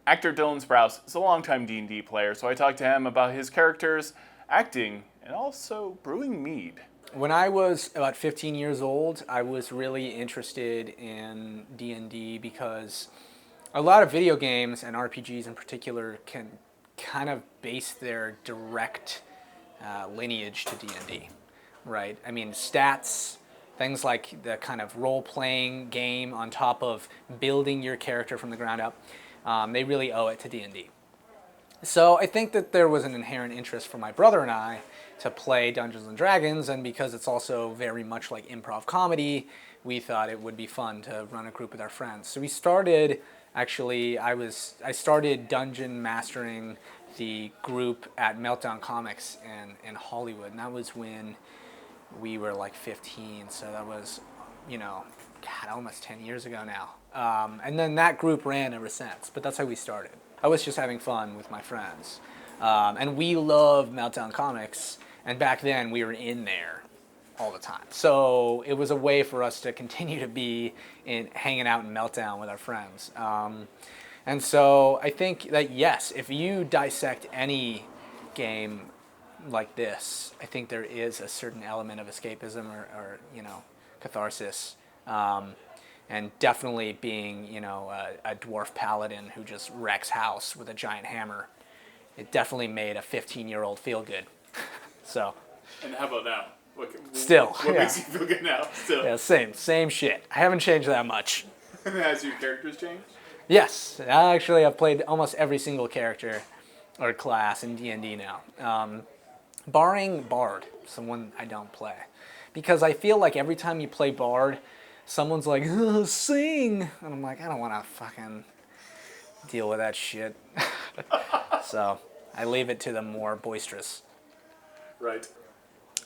Actor Dylan Sprouse is a longtime D&D player, so I talked to him about his characters, acting, and also brewing mead. When I was about 15 years old, I was really interested in D&D because a lot of video games and RPGs in particular can kind of base their direct lineage to D&D, right? I mean, stats, things like the kind of role-playing game on top of building your character from the ground up, they really owe it to D&D. So I think that there was an inherent interest for my brother and I to play Dungeons and Dragons, and because it's also very much like improv comedy, we thought it would be fun to run a group with our friends. So we started, actually, I started dungeon mastering the group at Meltdown Comics in Hollywood, and that was when we were like 15, so that was, God, almost 10 years ago now. And then that group ran ever since, but that's how we started. I was just having fun with my friends. And we love Meltdown Comics, and back then we were in there all the time. So it was a way for us to continue to be hanging out in Meltdown with our friends. And so I think that, yes, if you dissect any game like this, I think there is a certain element of escapism or catharsis. And definitely being, a dwarf paladin who just wrecks house with a giant hammer, it definitely made a 15-year-old feel good. So. And how about now? What makes you feel good now? Still. Yeah, same shit. I haven't changed that much. Has your characters changed? Yes, actually, I've played almost every single character or class in D&D now, barring Bard, someone I don't play, because I feel like every time you play Bard, someone's like, sing! And I'm like, I don't want to fucking deal with that shit. So I leave it to the more boisterous. Right.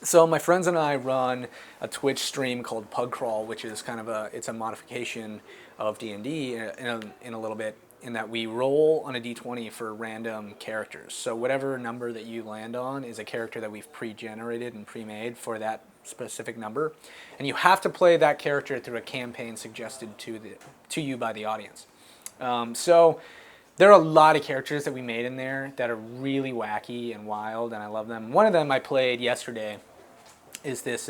So my friends and I run a Twitch stream called Pug Crawl, which is kind of it's a modification of D&D in a little bit, in that we roll on a D20 for random characters. So whatever number that you land on is a character that we've pre-generated and pre-made for that specific number, and you have to play that character through a campaign suggested to you by the audience. So there are a lot of characters that we made in there that are really wacky and wild, and I love them. One of them I played yesterday is this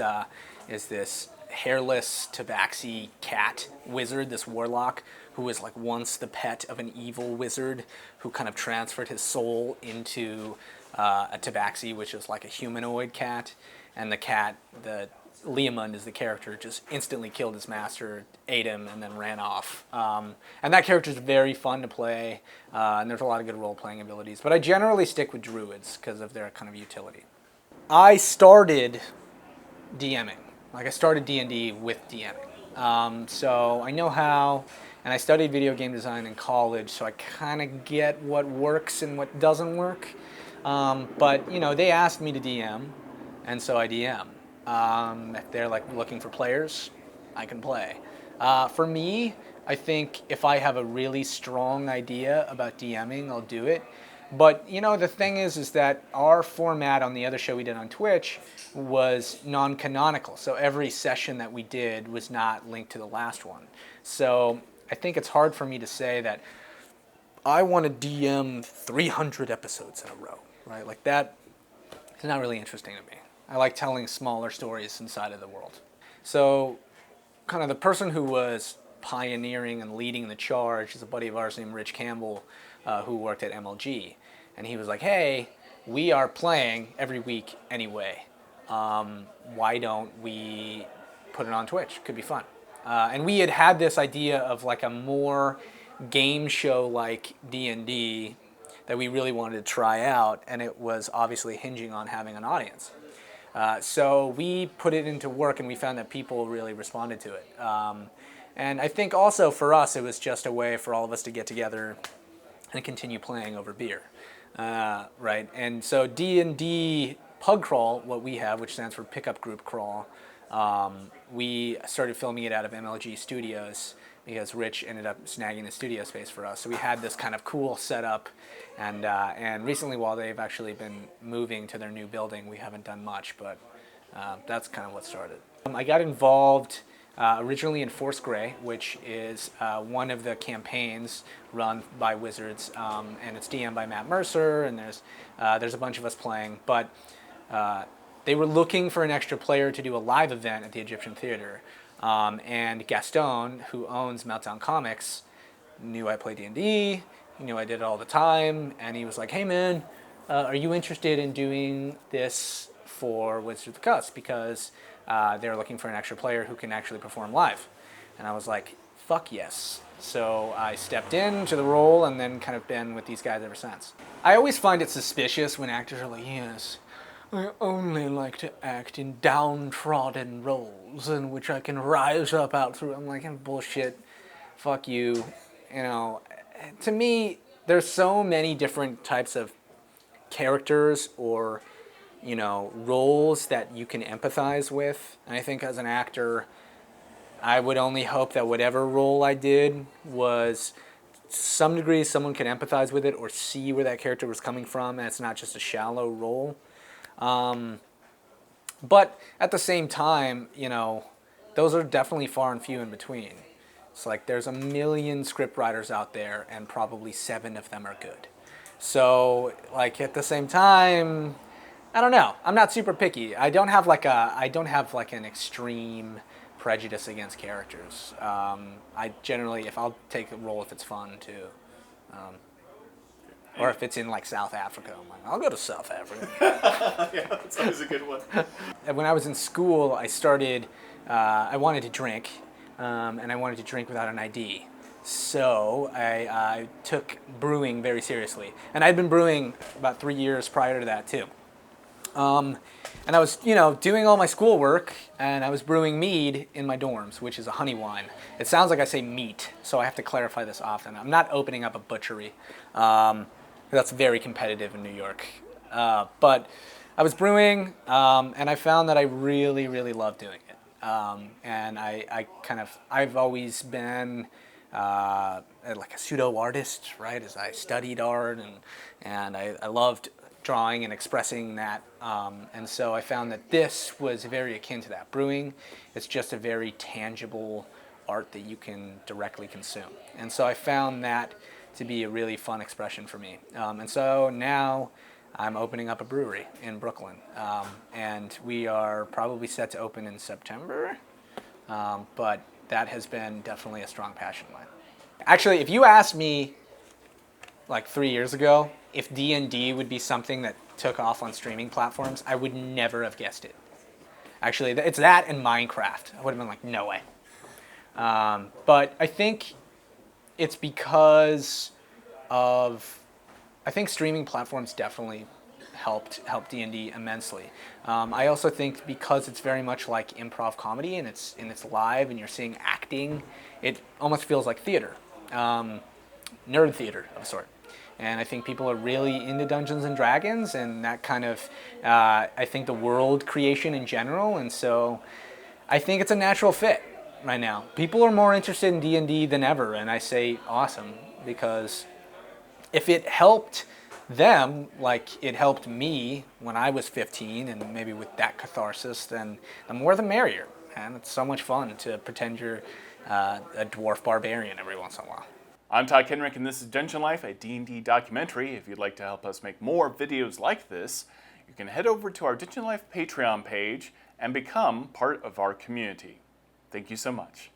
hairless tabaxi cat wizard, this warlock who was like once the pet of an evil wizard who kind of transferred his soul into a tabaxi, which is like a humanoid cat. And the cat, Leomund is the character, just instantly killed his master, ate him, and then ran off. And that character is very fun to play, and there's a lot of good role-playing abilities. But I generally stick with druids because of their kind of utility. I started DMing. Like, I started D&D with DMing. So I know how, and I studied video game design in college, so I kind of get what works and what doesn't work. But, they asked me to DM, and so I DM. If they're like looking for players, I can play. For me, I think if I have a really strong idea about DMing, I'll do it. But the thing is that our format on the other show we did on Twitch was non-canonical. So every session that we did was not linked to the last one. So I think it's hard for me to say that I want to DM 300 episodes in a row, right? Like that is not really interesting to me. I like telling smaller stories inside of the world. So kind of the person who was pioneering and leading the charge is a buddy of ours named Rich Campbell, who worked at MLG. And he was like, hey, we are playing every week anyway. Why don't we put it on Twitch? Could be fun. And we had this idea of like a more game show like D&D that we really wanted to try out, and it was obviously hinging on having an audience. So we put it into work, and we found that people really responded to it. And I think also for us, it was just a way for all of us to get together and continue playing over beer, right? And so D&D Pug Crawl, what we have, which stands for Pickup Group Crawl, we started filming it out of MLG Studios because Rich ended up snagging the studio space for us. So we had this kind of cool setup, and recently, while they've actually been moving to their new building, we haven't done much, but that's kind of what started. I got involved originally in Force Grey, which is one of the campaigns run by Wizards, and it's DM'd by Matt Mercer, and there's a bunch of us playing. But they were looking for an extra player to do a live event at the Egyptian Theater, and Gaston, who owns Meltdown Comics, knew I played D&D. He knew I did it all the time, and he was like, "Hey man, are you interested in doing this for Wizards of the Coast? Because they're looking for an extra player who can actually perform live." And I was like, "Fuck yes." So I stepped into the role and then kind of been with these guys ever since. I always find it suspicious when actors are like, "Yes, I only like to act in downtrodden roles in which I can rise up out through." I'm like, bullshit. Fuck you. You know, to me, there's so many different types of characters or, you know, roles that you can empathize with. And I think as an actor, I would only hope that whatever role I did was to some degree someone can empathize with it or see where that character was coming from, and it's not just a shallow role. But at the same time, you know, those are definitely far and few in between. It's like there's a million script writers out there, and probably 7 of them are good. So, like, at the same time, I don't know. I'm not super picky. I don't have like an extreme prejudice against characters. I generally, if I'll take a role if it's fun too, or if it's in like South Africa, I'm like, I'll go to South Africa. Yeah, that's always a good one. And when I was in school, I wanted to drink, and I wanted to drink without an ID. So I took brewing very seriously, and I'd been brewing about 3 years prior to that too. And I was, you know, doing all my schoolwork, and I was brewing mead in my dorms, which is a honey wine. It sounds like I say meat, so I have to clarify this often. I'm not opening up a butchery. That's very competitive in New York. But I was brewing, and I found that I really, really love doing it. And I've always been like a pseudo artist, right? As I studied art, and I loved drawing and expressing that, and so I found that this was very akin to that. Brewing, it's just a very tangible art that you can directly consume, and so I found that to be a really fun expression for me. And so now I'm opening up a brewery in Brooklyn, and we are probably set to open in September, but that has been definitely a strong passion of mine. Actually, if you asked me like 3 years ago if D&D would be something that took off on streaming platforms, I would never have guessed it. Actually, it's that and Minecraft. I would have been like, no way. But I think it's because I think streaming platforms definitely helped D&D immensely. I also think because it's very much like improv comedy and it's live and you're seeing acting, it almost feels like theater, nerd theater of a sort. And I think people are really into Dungeons and Dragons and that kind of, I think the world creation in general. And so I think it's a natural fit right now. People are more interested in D&D than ever. And I say awesome, because if it helped them like it helped me when I was 15 and maybe with that catharsis, then the more the merrier. And it's so much fun to pretend you're a dwarf barbarian every once in a while. I'm Todd Kenrick, and this is Dungeon Life, a D&D documentary. If you'd like to help us make more videos like this, you can head over to our Dungeon Life Patreon page and become part of our community. Thank you so much.